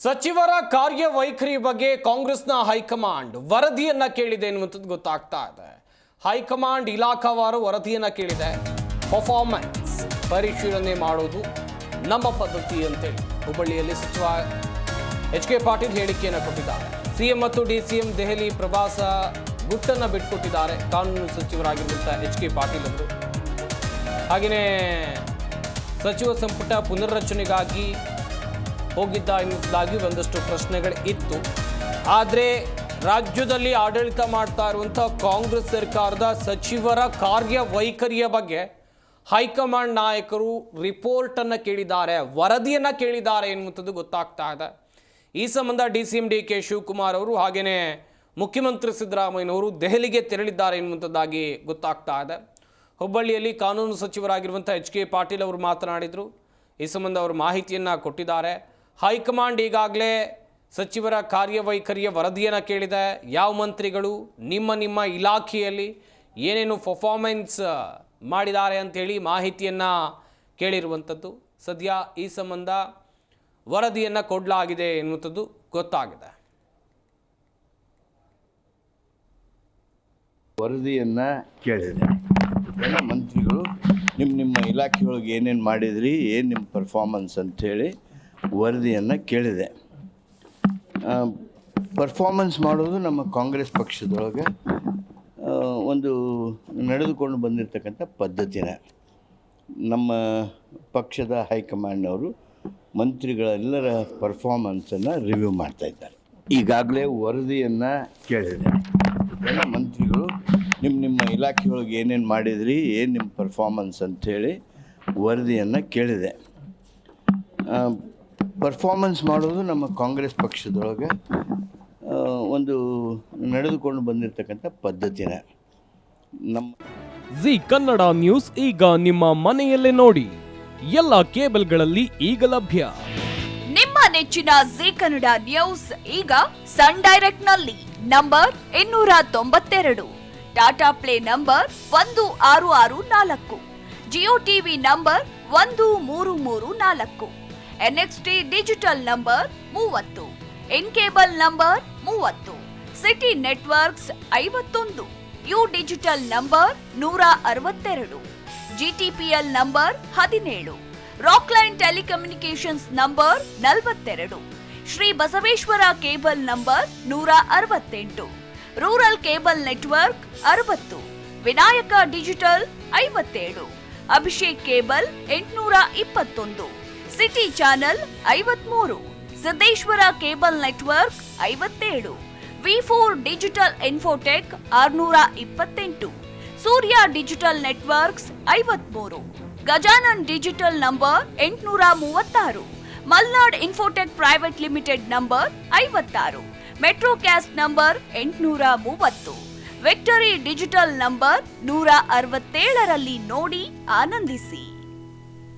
ಸಚಿವರ ಕಾರ್ಯವೈಖರಿ ಬಗ್ಗೆ ಕಾಂಗ್ರೆಸ್ನ ಹೈಕಮಾಂಡ್ ವರದಿಯನ್ನ ಕೇಳಿದೆ ಎನ್ನುವಂಥದ್ದು ಗೊತ್ತಾಗ್ತಾ ಇದೆ. ಹೈಕಮಾಂಡ್ ಇಲಾಖಾವಾರು ವರದಿಯನ್ನ ಕೇಳಿದೆ. ಪರ್ಫಾರ್ಮೆನ್ಸ್ ಪರಿಶೀಲನೆ ಮಾಡೋದು ನಮ್ಮ ಪದ್ಧತಿ ಅಂತೇಳಿ ಹುಬ್ಬಳ್ಳಿಯಲ್ಲಿ ಸಚಿವ ಎಚ್.ಕೆ. ಪಾಟೀಲ್ ಹೇಳಿಕೆಯನ್ನು ಕೊಟ್ಟಿದ್ದಾರೆ. ಸಿಎಂ ಮತ್ತು ಡಿಸಿಎಂ ದೆಹಲಿ ಪ್ರವಾಸ ಗುಟ್ಟನ್ನು ಬಿಟ್ಟುಕೊಟ್ಟಿದ್ದಾರೆ ಕಾನೂನು ಸಚಿವರಾಗಿರುವಂಥ ಎಚ್.ಕೆ. ಪಾಟೀಲ್ ಅವರು. ಹಾಗೆಯೇ ಸಚಿವ ಸಂಪುಟ ಪುನರ್ರಚನೆಗಾಗಿ ಹೋಗಿದ್ದ ಎನ್ನುವುದಾಗಿ ಒಂದಷ್ಟು ಪ್ರಶ್ನೆಗಳು ಇತ್ತು. ಆದರೆ ರಾಜ್ಯದಲ್ಲಿ ಆಡಳಿತ ಮಾಡ್ತಾ ಇರುವಂಥ ಕಾಂಗ್ರೆಸ್ ಸರ್ಕಾರದ ಸಚಿವರ ಕಾರ್ಯವೈಖರಿಯ ಬಗ್ಗೆ ಹೈಕಮಾಂಡ್ ನಾಯಕರು ರಿಪೋರ್ಟನ್ನು ಕೇಳಿದ್ದಾರೆ, ವರದಿಯನ್ನು ಕೇಳಿದ್ದಾರೆ ಎನ್ನುವಂಥದ್ದು ಗೊತ್ತಾಗ್ತಾ ಇದೆ. ಈ ಸಂಬಂಧ ಡಿ.ಸಿ.ಎಂ. ಡಿ.ಕೆ. ಶಿವಕುಮಾರ್ ಅವರು ಹಾಗೆಯೇ ಮುಖ್ಯಮಂತ್ರಿ ಸಿದ್ದರಾಮಯ್ಯನವರು ದೆಹಲಿಗೆ ತೆರಳಿದ್ದಾರೆ ಎನ್ನುವಂಥದ್ದಾಗಿ ಗೊತ್ತಾಗ್ತಾ ಇದೆ. ಹುಬ್ಬಳ್ಳಿಯಲ್ಲಿ ಕಾನೂನು ಸಚಿವರಾಗಿರುವಂಥ ಎಚ್.ಕೆ. ಪಾಟೀಲ್ ಅವರು ಮಾತನಾಡಿದರು. ಈ ಸಂಬಂಧ ಅವರು ಮಾಹಿತಿಯನ್ನು ಕೊಟ್ಟಿದ್ದಾರೆ. ಹೈಕಮಾಂಡ್ ಈಗಾಗಲೇ ಸಚಿವರ ಕಾರ್ಯವೈಖರಿಯ ವರದಿಯನ್ನು ಕೇಳಿದೆ. ಯಾವ ಮಂತ್ರಿಗಳು ನಿಮ್ಮ ಇಲಾಖೆಯಲ್ಲಿ ಏನೇನು ಪರ್ಫಾರ್ಮೆನ್ಸ್ ಮಾಡಿದ್ದಾರೆ ಅಂಥೇಳಿ ಮಾಹಿತಿಯನ್ನು ಕೇಳಿರುವಂಥದ್ದು. ಸದ್ಯ ಈ ಸಂಬಂಧ ವರದಿಯನ್ನು ಕೊಡಲಾಗಿದೆ ಎನ್ನುವಂಥದ್ದು ಗೊತ್ತಾಗಿದೆ. ವರದಿಯನ್ನು ಕೇಳಿದೆ. ಎಲ್ಲ ಮಂತ್ರಿಗಳು ನಿಮ್ಮ ಇಲಾಖೆಯೊಳಗೆ ಏನೇನು ಮಾಡಿದ್ರಿ, ಏನು ನಿಮ್ಮ ಪರ್ಫಾರ್ಮೆನ್ಸ್ ಅಂಥೇಳಿ ವರದಿಯನ್ನು ಕೇಳಿದೆ. ಪರ್ಫಾರ್ಮೆನ್ಸ್ ಮಾಡೋದು ನಮ್ಮ ಕಾಂಗ್ರೆಸ್ ಪಕ್ಷದೊಳಗೆ ಒಂದು ನಡೆದುಕೊಂಡು ಬಂದಿರತಕ್ಕಂಥ ಪದ್ಧತಿನೇ. ನಮ್ಮ ಪಕ್ಷದ ಹೈಕಮಾಂಡ್ನವರು ಮಂತ್ರಿಗಳೆಲ್ಲರ ಪರ್ಫಾರ್ಮೆನ್ಸನ್ನು ರಿವ್ಯೂ ಮಾಡ್ತಾಯಿದ್ದಾರೆ. ಈಗಾಗಲೇ ವರದಿಯನ್ನು ಕೇಳಿದೆ. ಎಲ್ಲ ಮಂತ್ರಿಗಳು ನಿಮ್ಮ ಇಲಾಖೆಯೊಳಗೆ ಏನೇನು ಮಾಡಿದ್ರಿ, ಏನು ನಿಮ್ಮ ಪರ್ಫಾರ್ಮೆನ್ಸ್ ಅಂಥೇಳಿ ವರದಿಯನ್ನು ಕೇಳಿದೆ. ಪರ್ಫಾರ್ಮೆನ್ಸ್ ಮಾಡೋದು ನಮ್ಮ ಕಾಂಗ್ರೆಸ್ ಪಕ್ಷದೊಳಗೆ ಒಂದು ನಡೆದುಕೊಂಡು ಬಂದಿರತಕ್ಕಂಥ ಪದ್ಧತಿನೇ. ನಮ್ಮ ಜಿ ಕನ್ನಡ ನ್ಯೂಸ್ ಈಗ ನಿಮ್ಮ ಮನೆಯಲ್ಲೇ ನೋಡಿ. ಎಲ್ಲ ಕೇಬಲ್ಗಳಲ್ಲಿ ಈಗ ಲಭ್ಯ. ನಿಮ್ಮ ನೆಚ್ಚಿನ ಜಿ ಕನ್ನಡ ನ್ಯೂಸ್ ಈಗ ಸನ್ ಡೈರೆಕ್ಟ್ ನಲ್ಲಿ number 292, Tata play number 1664, Jio TV number 1334, NXT digital number 30, in cable number 30, city networks 51, U digital number 162, GTPL number 17, Rockline telecommunications number 42, Shri Basaveshwara cable number 168, rural cable network 60, Vinayaka digital 57, Abhishek cable 821, city channel 53, Siddeshwara cable network 57, V4 digital Infotech 628, Surya digital networks 53, Gajanan digital number 836, Malnad infotech private limited number 56, Metrocast number 830, Victory digital number 167ರಲ್ಲಿ ನೋಡಿ ಆನಂದಿಸಿ.